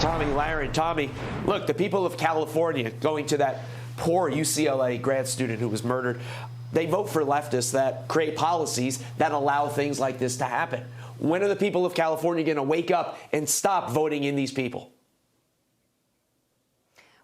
Tomi Lahren. Tomi, look, the people of California, going to that poor UCLA grad student who was murdered, they vote for leftists that create policies that allow things like this to happen. When are the people of California going to wake up and stop voting in these people?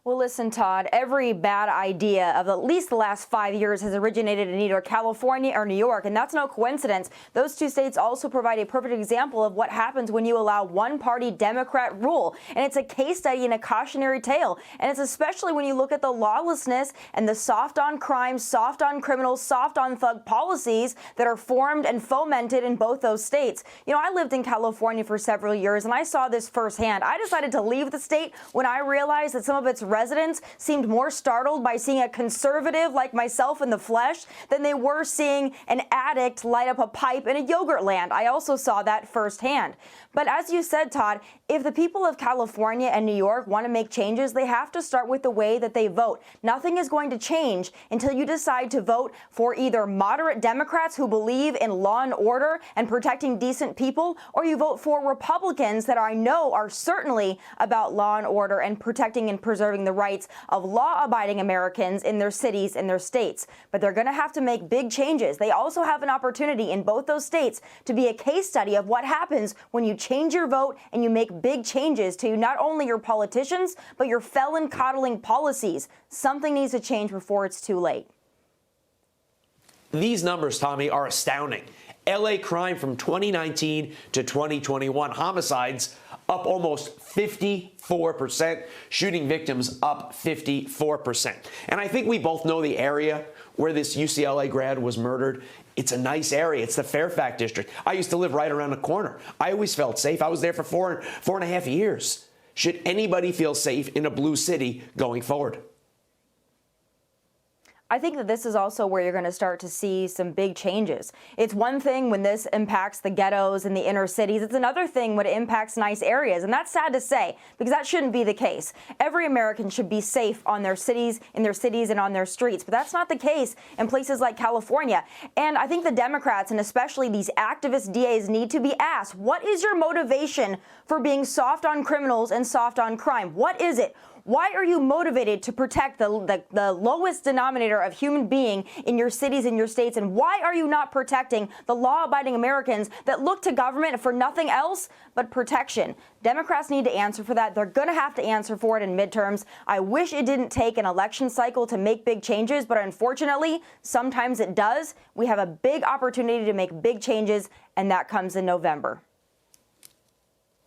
Well, listen, Todd, every bad idea of at least the last 5 years has originated in either California or New York, and that's no coincidence. Those two states also provide a perfect example of what happens when you allow one-party Democrat rule, and it's a case study and a cautionary tale, and it's especially when you look at the lawlessness and the soft on crime, soft on criminals, soft on thug policies that are formed and fomented in both those states. You know, I lived in California for several years, and I saw this firsthand. I decided to leave the state when I realized that some of its residents seemed more startled by seeing a conservative like myself in the flesh than they were seeing an addict light up a pipe in a yogurt land. I also saw that firsthand. But as you said, Todd, if the people of California and New York want to make changes, they have to start with the way that they vote. Nothing is going to change until you decide to vote for either moderate Democrats who believe in law and order and protecting decent people, or you vote for Republicans that I know are certainly about law and order and protecting and preserving the rights of law-abiding Americans in their cities and their states. But they're going to have to make big changes. They also have an opportunity in both those states to be a case study of what happens when you change your vote and you make big changes to not only your politicians, but your felon-coddling policies. Something needs to change before it's too late. These numbers, Tomi, are astounding. LA crime from 2019 to 2021, homicides up almost 54%, shooting victims up 54%. And I think we both know the area where this UCLA grad was murdered. It's a nice area. It's the Fairfax district. I used to live right around the corner. I always felt safe. I was there for four and a half years. Should anybody feel safe in a blue city going forward? I think that this is also where you're going to start to see some big changes. It's one thing when this impacts the ghettos and the inner cities. It's another thing when it impacts nice areas. And that's sad to say, because that shouldn't be the case. Every American should be safe on their cities, in their cities and on their streets. But that's not the case in places like California. And I think the Democrats, and especially these activist DAs, need to be asked, what is your motivation for being soft on criminals and soft on crime? What is it? Why are you motivated to protect the lowest denominator of human being in your cities and your states? And why are you not protecting the law-abiding Americans that look to government for nothing else but protection? Democrats need to answer for that. They're going to have to answer for it in midterms. I wish it didn't take an election cycle to make big changes, but unfortunately, sometimes it does. We have a big opportunity to make big changes, and that comes in November.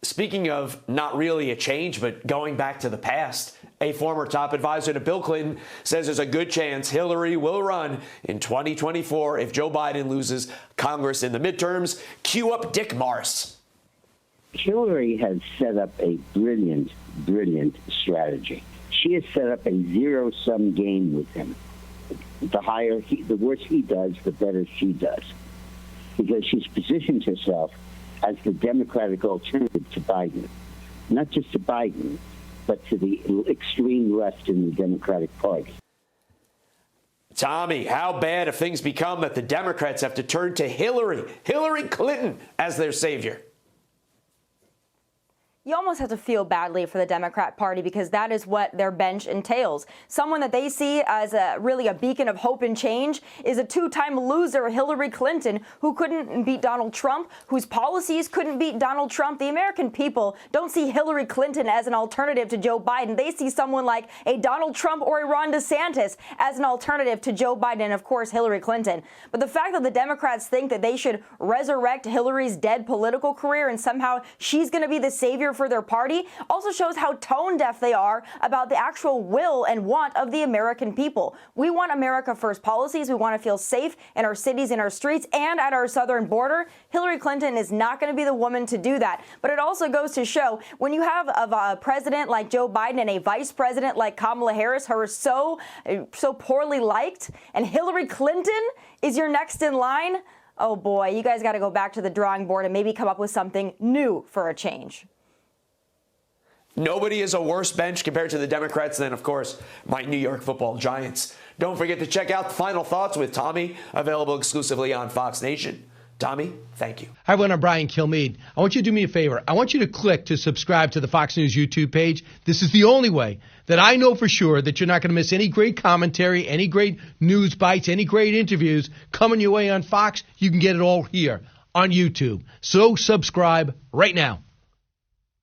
Speaking of not really a change, but going back to the past, a former top advisor to Bill Clinton says there's a good chance Hillary will run in 2024 if Joe Biden loses Congress in the midterms. Cue up Dick Morris. Hillary has set up a brilliant strategy. She has set up a zero-sum game with him. The worse he does, the better she does. Because she's positioned herself as the Democratic alternative to Biden. Not just to Biden, but to the extreme left in the Democratic Party. Tomi, how bad have things become that the Democrats have to turn to Hillary Clinton as their savior? You almost have to feel badly for the Democrat Party because that is what their bench entails. Someone that they see as really a beacon of hope and change is a two-time loser, Hillary Clinton, who couldn't beat Donald Trump, whose policies couldn't beat Donald Trump. The American people don't see Hillary Clinton as an alternative to Joe Biden. They see someone like a Donald Trump or a Ron DeSantis as an alternative to Joe Biden and, of course, Hillary Clinton. But the fact that the Democrats think that they should resurrect Hillary's dead political career and somehow she's going to be the savior for their party also shows how tone deaf they are about the actual will and want of the American people. We want America first policies. We want to feel safe in our cities, in our streets, and at our southern border. Hillary Clinton is not going to be the woman to do that. But it also goes to show when you have a president like Joe Biden and a vice president like Kamala Harris who are so poorly liked, and Hillary Clinton is your next in line, oh boy, you guys got to go back to the drawing board and maybe come up with something new for a change. Nobody is a worse bench compared to the Democrats than, of course, my New York Football Giants. Don't forget to check out the Final Thoughts with Tomi, available exclusively on Fox Nation. Tommy, thank you. Hi, everyone. I'm Brian Kilmeade. I want you to do me a favor. I want you to click to subscribe to the Fox News YouTube page. This is the only way that I know for sure that you're not going to miss any great commentary, any great news bites, any great interviews coming your way on Fox. You can get it all here on YouTube. So subscribe right now.